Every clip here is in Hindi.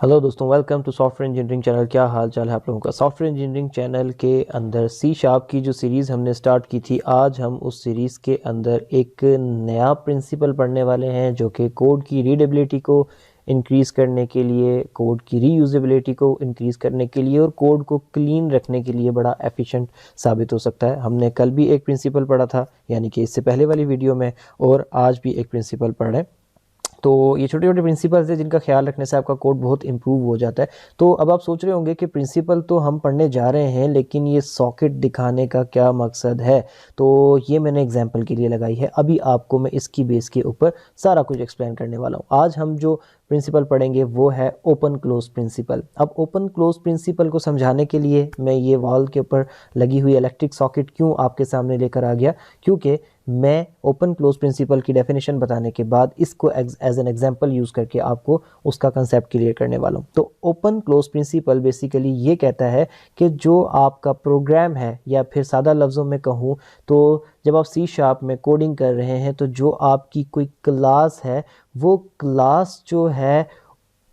हेलो दोस्तों, welcome to software engineering channel. क्या हाल चाल है आप लोगों का। सॉफ्टवेयर इंजीनियरिंग चैनल के अंदर सी शार्प की जो सीरीज़ हमने स्टार्ट की थी, आज हम उस सीरीज़ के अंदर एक नया प्रिंसिपल पढ़ने वाले हैं जो कि कोड की रीडेबिलिटी को इंक्रीज़ करने के लिए, कोड की रीयूजेबिलिटी को इंक्रीज़ करने के लिए और कोड को क्लीन रखने के लिए बड़ा एफिशिएंट साबित हो सकता है। हमने कल भी एक प्रिंसिपल पढ़ा था, यानी कि इससे पहले वाली वीडियो में, और आज भी एक प्रिंसिपल पढ़ रहे हैं। तो ये छोटे छोटे प्रिंसिपल्स हैं जिनका ख्याल रखने से आपका कोड बहुत इंप्रूव हो जाता है। तो अब आप सोच रहे होंगे कि प्रिंसिपल तो हम पढ़ने जा रहे हैं, लेकिन ये सॉकेट दिखाने का क्या मकसद है। तो ये मैंने एग्जांपल के लिए लगाई है। अभी आपको मैं इसकी बेस के ऊपर सारा कुछ एक्सप्लेन करने वाला हूँ। आज हम जो प्रिंसिपल पढ़ेंगे वो है ओपन क्लोज प्रिंसिपल। अब ओपन क्लोज प्रिंसिपल को समझाने के लिए मैं ये वॉल के ऊपर लगी हुई इलेक्ट्रिक सॉकेट क्यों आपके सामने लेकर आ गया, क्योंकि मैं ओपन क्लोज प्रिंसिपल की डेफिनेशन बताने के बाद इसको एज एन एग्जांपल यूज़ करके आपको उसका कंसेप्ट क्लियर करने वाला हूँ। तो ओपन क्लोज प्रिंसिपल बेसिकली ये कहता है कि जो आपका प्रोग्राम है, या फिर सादा लफ्ज़ों में कहूँ तो जब आप सी शार्प में कोडिंग कर रहे हैं तो जो आपकी कोई क्लास है, वो क्लास जो है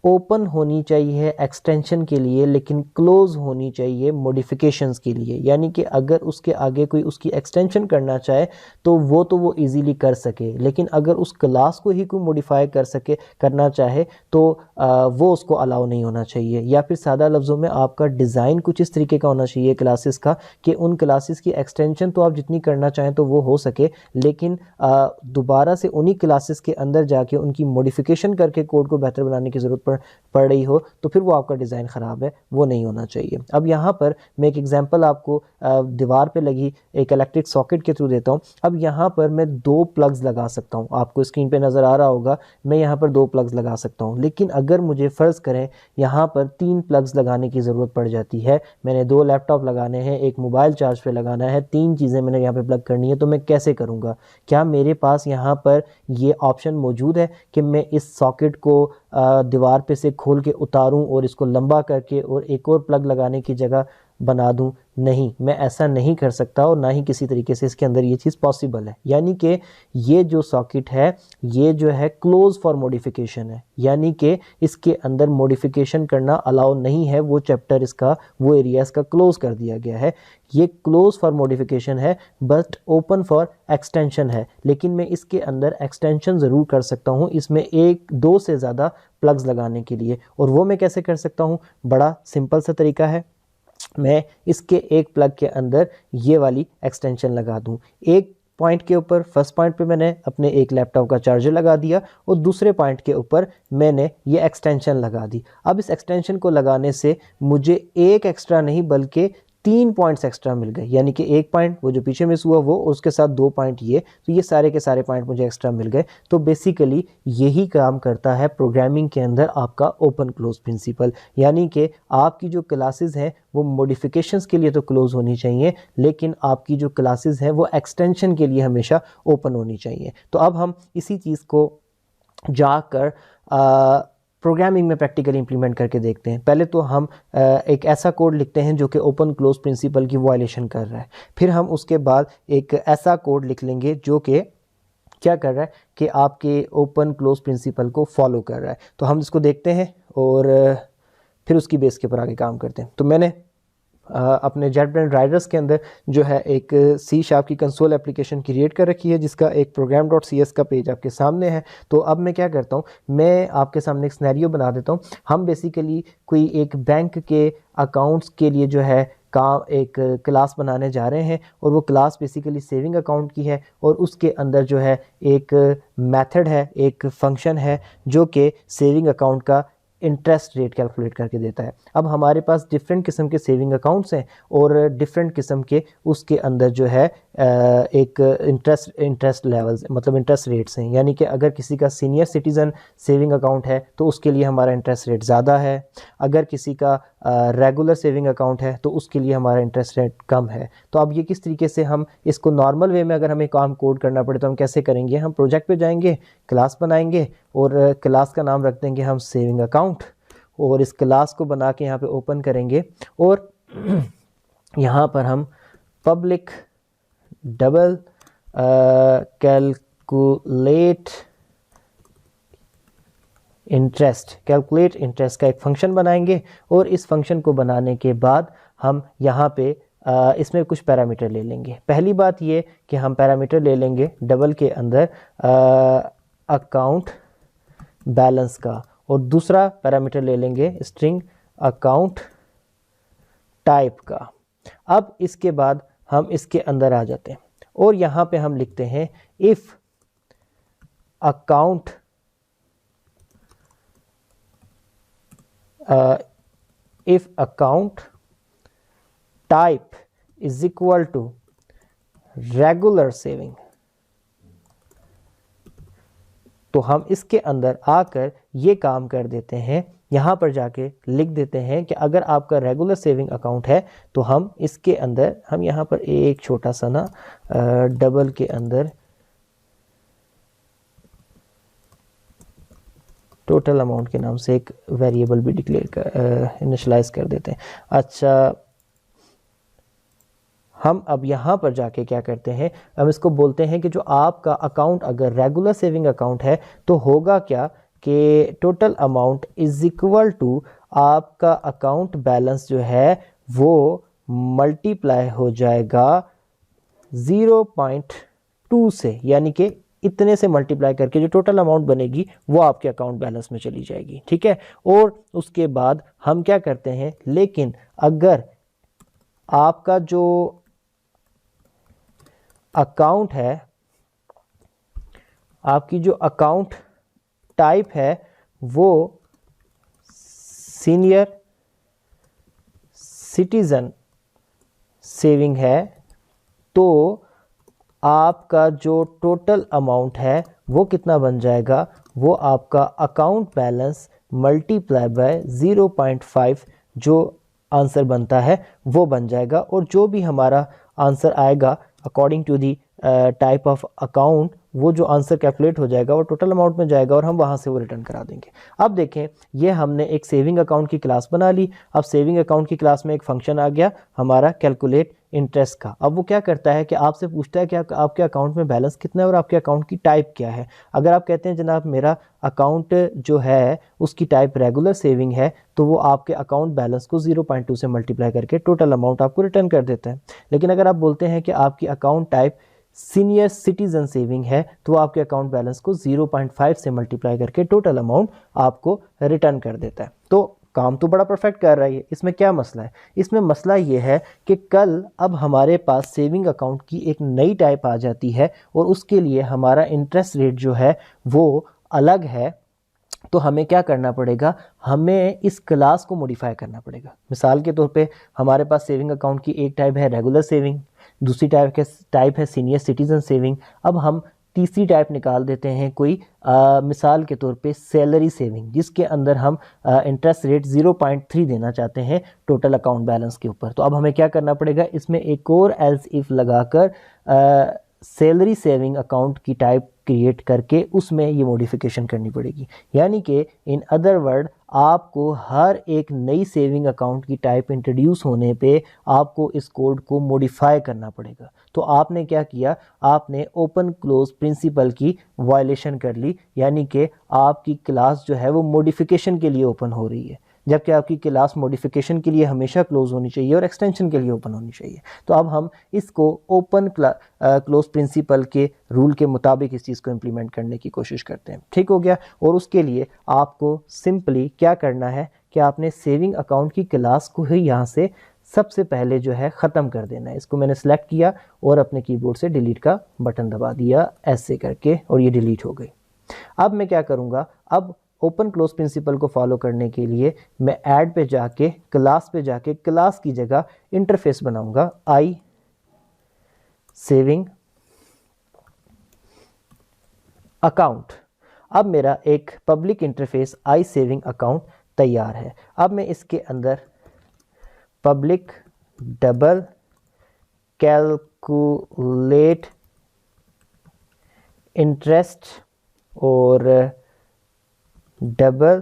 ओपन होनी चाहिए एक्सटेंशन के लिए, लेकिन क्लोज होनी चाहिए मॉडिफिकेशंस के लिए। यानी कि अगर उसके आगे कोई उसकी एक्सटेंशन करना चाहे तो वो इजीली कर सके, लेकिन अगर उस क्लास को ही कोई मॉडिफाई कर सके, करना चाहे तो वो उसको अलाउ नहीं होना चाहिए। या फिर सादा लफ्ज़ों में आपका डिज़ाइन कुछ इस तरीके का होना चाहिए क्लासेस का कि उन क्लासेस की एक्सटेंशन तो आप जितनी करना चाहें तो वो हो सके, लेकिन दोबारा से उन्हीं क्लासेस के अंदर जाके उनकी मॉडिफिकेशन करके कोड को बेहतर बनाने की ज़रूरत पड़ रही हो तो फिर वो आपका डिज़ाइन ख़राब है, वो नहीं होना चाहिए। अब यहाँ पर मैं एक एग्जांपल आपको दीवार पे लगी एक इलेक्ट्रिक सॉकेट के थ्रू देता हूँ। अब यहाँ पर मैं 2 प्लग्स लगा सकता हूँ, आपको स्क्रीन पे नज़र आ रहा होगा। मैं यहाँ पर 2 प्लग्स लगा सकता हूँ, लेकिन अगर मुझे फ़र्ज़ करें यहाँ पर 3 प्लग्स लगाने की ज़रूरत पड़ जाती है, मैंने 2 लैपटॉप लगाने हैं, एक मोबाइल चार्ज पे लगाना है, 3 चीज़ें मैंने यहाँ पे प्लग करनी है, तो मैं कैसे करूँगा? क्या मेरे पास यहाँ पर ये ऑप्शन मौजूद है कि मैं इस सॉकेट को दीवार पे से खोल के उतारूं और इसको लंबा करके और एक और प्लग लगाने की जगह बना दूं? नहीं, मैं ऐसा नहीं कर सकता, और ना ही किसी तरीके से इसके अंदर ये चीज़ पॉसिबल है। यानी कि ये जो सॉकेट है, ये जो है क्लोज फॉर मॉडिफिकेशन है, यानी कि इसके अंदर मॉडिफिकेशन करना अलाउ नहीं है। वो चैप्टर इसका, वो एरिया इसका क्लोज कर दिया गया है। ये क्लोज फॉर मॉडिफिकेशन है, बट ओपन फॉर एक्सटेंशन है। लेकिन मैं इसके अंदर एक्सटेंशन ज़रूर कर सकता हूँ, इसमें 1-2 से ज़्यादा प्लग्स लगाने के लिए। और वो मैं कैसे कर सकता हूँ? बड़ा सिंपल सा तरीका है। मैं इसके एक प्लग के अंदर ये वाली एक्सटेंशन लगा दूं। एक पॉइंट के ऊपर, फर्स्ट पॉइंट पे मैंने अपने एक लैपटॉप का चार्जर लगा दिया, और दूसरे पॉइंट के ऊपर मैंने ये एक्सटेंशन लगा दी। अब इस एक्सटेंशन को लगाने से मुझे एक एक्स्ट्रा नहीं बल्कि 3 पॉइंट्स एक्स्ट्रा मिल गए। यानी कि एक पॉइंट वो जो पीछे मिस हुआ वो, और उसके साथ 2 पॉइंट ये, तो ये सारे के सारे पॉइंट मुझे एक्स्ट्रा मिल गए। तो बेसिकली यही काम करता है प्रोग्रामिंग के अंदर आपका ओपन क्लोज प्रिंसिपल। यानी कि आपकी जो क्लासेस हैं वो मॉडिफिकेशंस के लिए तो क्लोज होनी चाहिए, लेकिन आपकी जो क्लासेस हैं वो एक्सटेंशन के लिए हमेशा ओपन होनी चाहिए। तो अब हम इसी चीज़ को जाकर प्रोग्रामिंग में प्रैक्टिकली इंप्लीमेंट करके देखते हैं। पहले तो हम एक ऐसा कोड लिखते हैं जो कि ओपन क्लोज प्रिंसिपल की वायलेशन कर रहा है। फिर हम उसके बाद एक ऐसा कोड लिख लेंगे जो कि क्या कर रहा है कि आपके ओपन क्लोज प्रिंसिपल को फॉलो कर रहा है। तो हम इसको देखते हैं और फिर उसकी बेस के ऊपर आगे काम करते हैं। तो मैंने अपने जेटब्रेंड राइडर्स के अंदर जो है एक सी शार्प की कंसोल एप्लीकेशन क्रिएट कर रखी है, जिसका एक program.cs का पेज आपके सामने है। तो अब मैं क्या करता हूँ, मैं आपके सामने एक सिनेरियो बना देता हूँ। हम बेसिकली कोई एक बैंक के अकाउंट्स के लिए जो है एक क्लास बनाने जा रहे हैं, और वो क्लास बेसिकली सेविंग अकाउंट की है, और उसके अंदर जो है एक मेथड है, एक फंक्शन है जो कि सेविंग अकाउंट का इंटरेस्ट रेट कैलकुलेट करके देता है। अब हमारे पास डिफरेंट किस्म के सेविंग अकाउंट्स हैं, और डिफरेंट किस्म के उसके अंदर जो है एक इंटरेस्ट लेवल्स, मतलब इंटरेस्ट रेट्स हैं। यानी कि अगर किसी का सीनियर सिटीज़न सेविंग अकाउंट है तो उसके लिए हमारा इंटरेस्ट रेट ज़्यादा है, अगर किसी का रेगुलर सेविंग अकाउंट है तो उसके लिए हमारा इंटरेस्ट रेट कम है। तो अब ये किस तरीके से हम इसको नॉर्मल वे में अगर हमें काम कोड करना पड़े तो हम कैसे करेंगे? हम प्रोजेक्ट पे जाएंगे, क्लास बनाएंगे, और क्लास का नाम रख देंगे हम सेविंग अकाउंट, और इस क्लास को बना के यहाँ पे ओपन करेंगे, और यहाँ पर हम public double calculate interest, calculate interest का एक फंक्शन बनाएंगे और इस फंक्शन को बनाने के बाद हम यहाँ पे इसमें कुछ पैरामीटर ले लेंगे। पहली बात ये कि हम पैरामीटर ले लेंगे डबल के अंदर अकाउंट बैलेंस का, और दूसरा पैरामीटर ले लेंगे स्ट्रिंग अकाउंट टाइप का। अब इसके बाद हम इसके अंदर आ जाते हैं और यहाँ पे हम लिखते हैं if account if account type is equal to regular saving, तो हम इसके अंदर आकर ये काम कर देते हैं, यहाँ पर जाके लिख देते हैं कि अगर आपका रेगुलर सेविंग अकाउंट है तो हम इसके अंदर हम यहाँ पर एक छोटा सा ना डबल के अंदर टोटल अमाउंट के नाम से एक वेरिएबल भी डिक्लेयर इनिशियलाइज कर देते हैं। अच्छा, हम अब यहाँ पर जाके क्या करते हैं, हम इसको बोलते हैं कि जो आपका अकाउंट अगर रेगुलर सेविंग अकाउंट है तो होगा क्या कि total amount is equal to आपका अकाउंट बैलेंस जो है वो मल्टीप्लाई हो जाएगा 0.2 से, यानी कि इतने से मल्टीप्लाई करके जो टोटल अमाउंट बनेगी वो आपके अकाउंट बैलेंस में चली जाएगी, ठीक है। और उसके बाद हम क्या करते हैं, लेकिन अगर आपका जो अकाउंट है, आपकी जो अकाउंट टाइप है वो सीनियर सिटीजन सेविंग है, तो आपका जो टोटल अमाउंट है वो कितना बन जाएगा, वो आपका अकाउंट बैलेंस मल्टीप्लाई बाय 0.5 जो आंसर बनता है वो बन जाएगा। और जो भी हमारा आंसर आएगा according to the type of account, वो जो आंसर कैलकुलेट हो जाएगा वो टोटल अमाउंट में जाएगा और हम वहाँ से वो रिटर्न करा देंगे। अब देखें, ये हमने एक सेविंग अकाउंट की क्लास बना ली। अब सेविंग अकाउंट की क्लास में एक फंक्शन आ गया हमारा कैलकुलेट इंटरेस्ट का। अब वो क्या करता है कि आपसे पूछता है कि आपके अकाउंट में बैलेंस कितना है और आपके अकाउंट की टाइप क्या है। अगर आप कहते हैं जनाब मेरा अकाउंट जो है उसकी टाइप रेगुलर सेविंग है, तो वो आपके अकाउंट बैलेंस को 0.2 से मल्टीप्लाई करके टोटल अमाउंट आपको रिटर्न कर देता है। लेकिन अगर आप बोलते हैं कि आपकी account type senior citizen saving है, तो आपके अकाउंट बैलेंस को 0.5 से मल्टीप्लाई करके टोटल अमाउंट आपको रिटर्न कर देता है। तो काम तो बड़ा परफेक्ट कर रहा है। इसमें क्या मसला है, इसमें मसला ये है कि कल अब हमारे पास सेविंग अकाउंट की एक नई टाइप आ जाती है और उसके लिए हमारा इंटरेस्ट रेट जो है वो अलग है। तो हमें क्या करना पड़ेगा, हमें इस क्लास को मॉडिफाई करना पड़ेगा। मिसाल के तौर पे हमारे पास सेविंग अकाउंट की एक टाइप है रेगुलर सेविंग, दूसरी टाइप है सीनियर सिटीजन सेविंग। अब हम तीसरी टाइप निकाल देते हैं कोई मिसाल के तौर पे सैलरी सेविंग, जिसके अंदर हम इंटरेस्ट रेट 0.3 देना चाहते हैं टोटल अकाउंट बैलेंस के ऊपर। तो अब हमें क्या करना पड़ेगा, इसमें एक और एल्स इफ लगाकर सैलरी सेविंग अकाउंट की टाइप क्रिएट करके उसमें ये मॉडिफिकेशन करनी पड़ेगी। यानी कि इन अदर वर्ड, आपको हर एक नई सेविंग अकाउंट की टाइप इंट्रोड्यूस होने पे आपको इस कोड को मॉडिफाई करना पड़ेगा। तो आपने क्या किया, आपने ओपन क्लोज प्रिंसिपल की वायलेशन कर ली, यानी कि आपकी क्लास जो है वो मॉडिफिकेशन के लिए ओपन हो रही है, जबकि आपकी क्लास मॉडिफिकेशन के लिए हमेशा क्लोज होनी चाहिए और एक्सटेंशन के लिए ओपन होनी चाहिए। तो अब हम इसको ओपन क्लोज प्रिंसिपल के रूल के मुताबिक इस चीज़ को इम्प्लीमेंट करने की कोशिश करते हैं। ठीक हो गया। और उसके लिए आपको सिंपली क्या करना है कि आपने सेविंग अकाउंट की क्लास को ही यहाँ से सबसे पहले जो है ख़त्म कर देना है। इसको मैंने सेलेक्ट किया और अपने कीबोर्ड से डिलीट का बटन दबा दिया ऐसे करके, और ये डिलीट हो गई। अब मैं क्या करूँगा, अब ओपन क्लोज प्रिंसिपल को फॉलो करने के लिए मैं ऐड पे जाके क्लास पे जाके क्लास की जगह इंटरफेस बनाऊंगा आई सेविंग अकाउंट। अब मेरा एक पब्लिक इंटरफेस आई सेविंग अकाउंट तैयार है। अब मैं इसके अंदर पब्लिक डबल कैलकुलेट इंटरेस्ट और डबल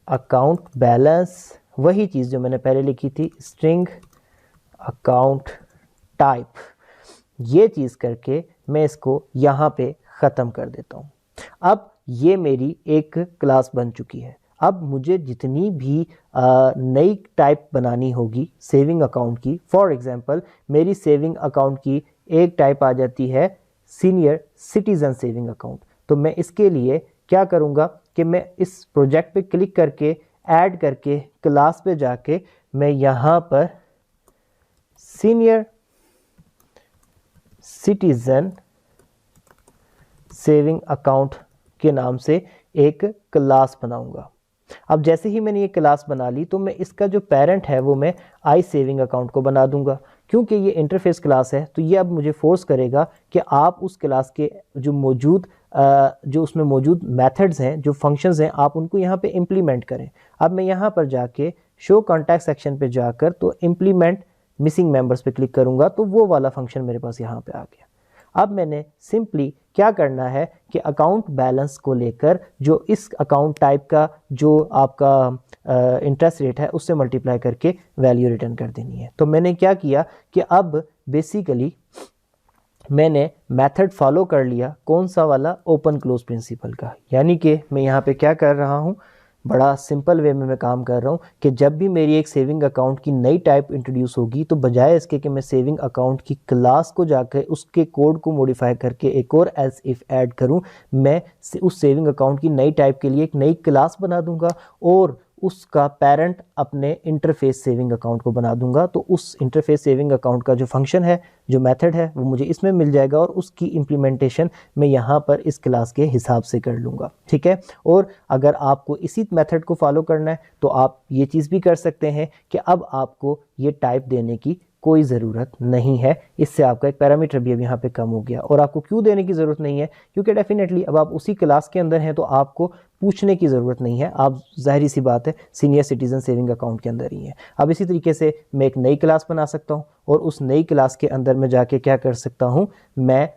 अकाउंट बैलेंस, वही चीज़ जो मैंने पहले लिखी थी, स्ट्रिंग अकाउंट टाइप, ये चीज़ करके मैं इसको यहाँ पे ख़त्म कर देता हूँ। अब ये मेरी एक क्लास बन चुकी है। अब मुझे जितनी भी नई टाइप बनानी होगी सेविंग अकाउंट की, फॉर एग्जांपल मेरी सेविंग अकाउंट की एक टाइप आ जाती है सीनियर सिटीजन सेविंग अकाउंट। तो मैं इसके लिए क्या करूँगा कि मैं इस प्रोजेक्ट पे क्लिक करके ऐड करके क्लास पे जाके मैं यहाँ पर सीनियर सिटीजन सेविंग अकाउंट के नाम से एक क्लास बनाऊंगा। अब जैसे ही मैंने ये क्लास बना ली तो मैं इसका जो पेरेंट है वो मैं आई सेविंग अकाउंट को बना दूंगा। क्योंकि ये इंटरफेस क्लास है तो ये अब मुझे फोर्स करेगा कि आप उस क्लास के जो उसमें मौजूद मेथड्स हैं, जो फंक्शंस हैं, आप उनको यहाँ पे इम्प्लीमेंट करें। अब मैं यहाँ पर जाके शो कॉन्टैक्ट सेक्शन पे जाकर तो इम्प्लीमेंट मिसिंग मेंबर्स पे क्लिक करूँगा तो वो वाला फंक्शन मेरे पास यहाँ पे आ गया। अब मैंने सिंपली क्या करना है कि अकाउंट बैलेंस को लेकर जो इस अकाउंट टाइप का जो आपका इंटरेस्ट रेट है उससे मल्टीप्लाई करके वैल्यू रिटर्न कर देनी है। तो मैंने क्या किया कि अब बेसिकली मैंने मेथड फॉलो कर लिया, कौन सा वाला, ओपन क्लोज प्रिंसिपल का। यानी कि मैं यहाँ पे क्या कर रहा हूँ, बड़ा सिंपल वे में मैं काम कर रहा हूँ कि जब भी मेरी एक सेविंग अकाउंट की नई टाइप इंट्रोड्यूस होगी तो बजाय इसके कि मैं सेविंग अकाउंट की क्लास को जाकर उसके कोड को मॉडिफाई करके एक और एल्स इफ ऐड करूँ, मैं उस सेविंग अकाउंट की नई टाइप के लिए एक नई क्लास बना दूंगा और उसका पेरेंट अपने इंटरफेस सेविंग अकाउंट को बना दूंगा। तो उस इंटरफेस सेविंग अकाउंट का जो फंक्शन है, जो मेथड है, वो मुझे इसमें मिल जाएगा और उसकी इम्प्लीमेंटेशन मैं यहाँ पर इस क्लास के हिसाब से कर लूँगा। ठीक है। और अगर आपको इसी मेथड को फॉलो करना है तो आप ये चीज़ भी कर सकते हैं कि अब आपको ये टाइप देने की कोई ज़रूरत नहीं है। इससे आपका एक पैरामीटर भी अब यहाँ पे कम हो गया। और आपको क्यों देने की ज़रूरत नहीं है, क्योंकि डेफिनेटली अब आप उसी क्लास के अंदर हैं तो आपको पूछने की ज़रूरत नहीं है। आप जाहिर सी बात है सीनियर सिटीजन सेविंग अकाउंट के अंदर ही हैं। अब इसी तरीके से मैं एक नई क्लास बना सकता हूँ और उस नई क्लास के अंदर मैं जाके क्या कर सकता हूँ, मैं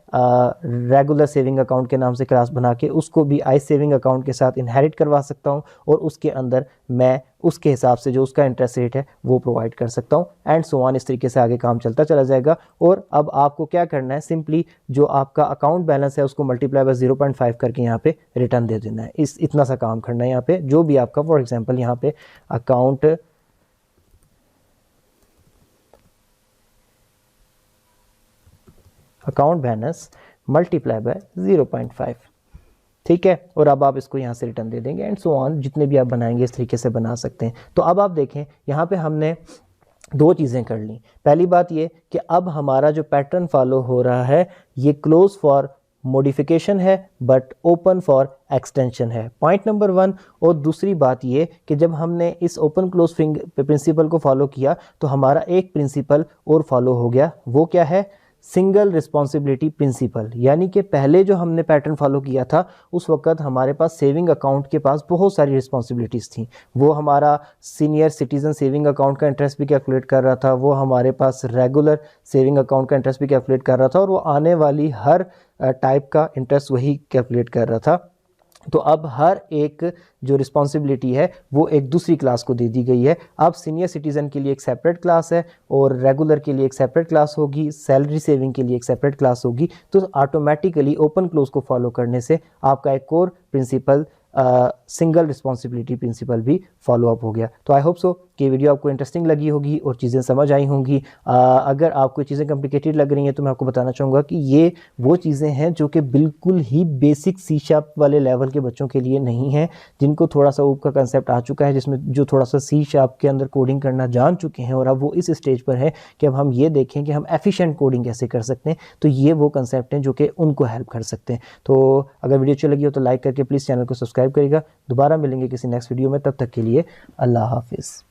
रेगुलर सेविंग अकाउंट के नाम से क्लास बना के उसको भी आई सेविंग अकाउंट के साथ इनहेरिट करवा सकता हूँ और उसके अंदर मैं उसके हिसाब से जो उसका इंटरेस्ट रेट है वो प्रोवाइड कर सकता हूँ एंड सो ऑन। इस तरीके से आगे काम चलता चला जाएगा। और अब आपको क्या करना है, सिंपली जो आपका अकाउंट बैलेंस है उसको मल्टीप्लाई बाय 0.5 करके यहाँ पे रिटर्न दे देना है। इतना सा काम करना है यहाँ पे। जो भी आपका फॉर एग्जांपल यहाँ पे अकाउंट बैलेंस मल्टीप्लाई बाय 0.5, ठीक है। और अब आप इसको यहाँ से रिटर्न दे देंगे एंड सो ऑन। जितने भी आप बनाएंगे इस तरीके से बना सकते हैं। तो अब आप देखें यहाँ पे हमने दो चीज़ें कर ली। पहली बात ये कि अब हमारा जो पैटर्न फॉलो हो रहा है ये क्लोज फॉर मॉडिफिकेशन है बट ओपन फॉर एक्सटेंशन है, पॉइंट नंबर 1। और दूसरी बात ये कि जब हमने इस ओपन क्लोज प्रिंसिपल को फॉलो किया तो हमारा एक प्रिंसिपल और फॉलो हो गया। वो क्या है, सिंगल रिस्पॉन्सिबिलिटी प्रिंसिपल। यानी कि पहले जो हमने पैटर्न फॉलो किया था उस वक्त हमारे पास सेविंग अकाउंट के पास बहुत सारी रिस्पॉन्सिबिलिटीज़ थी। वो हमारा सीनियर सिटीजन सेविंग अकाउंट का इंटरेस्ट भी कैलकुलेट कर रहा था, वो हमारे पास रेगुलर सेविंग अकाउंट का इंटरेस्ट भी कैलकुलेट कर रहा था और वो आने वाली हर टाइप का इंटरेस्ट वही कैलकुलेट कर रहा था। तो अब हर एक जो रिस्पॉन्सिबिलिटी है वो एक दूसरी क्लास को दे दी गई है। अब सीनियर सिटीज़न के लिए एक सेपरेट क्लास है और रेगुलर के लिए एक सेपरेट क्लास होगी, सैलरी सेविंग के लिए एक सेपरेट क्लास होगी। तो ऑटोमेटिकली ओपन क्लोज को फॉलो करने से आपका एक और प्रिंसिपल सिंगल रिस्पॉन्सिबिलिटी प्रिंसिपल भी फॉलो अप हो गया। तो आई होप सो कि वीडियो आपको इंटरेस्टिंग लगी होगी और चीज़ें समझ आई होंगी। अगर आपको चीज़ें कॉम्प्लिकेटेड लग रही हैं तो मैं आपको बताना चाहूँगा कि ये वो चीज़ें हैं जो कि बिल्कुल ही बेसिक सी शार्प वाले लेवल के बच्चों के लिए नहीं हैं, जिनको थोड़ा सा ऊप का कंसेप्ट आ चुका है, जिसमें जो थोड़ा सा सी शार्प के अंदर कोडिंग करना जान चुके हैं और अब वो इस स्टेज पर है कि अब हम ये देखें कि हम एफिशिएंट कोडिंग कैसे कर सकते हैं। तो ये वो कंसेप्ट हैं जो कि उनको हेल्प कर सकते हैं। तो अगर वीडियो अच्छी लगी हो तो लाइक करके प्लीज़ चैनल को सब्सक्राइब करिएगा। दोबारा मिलेंगे किसी नेक्स्ट वीडियो में, तब तक के लिए अल्लाह हाफिज़।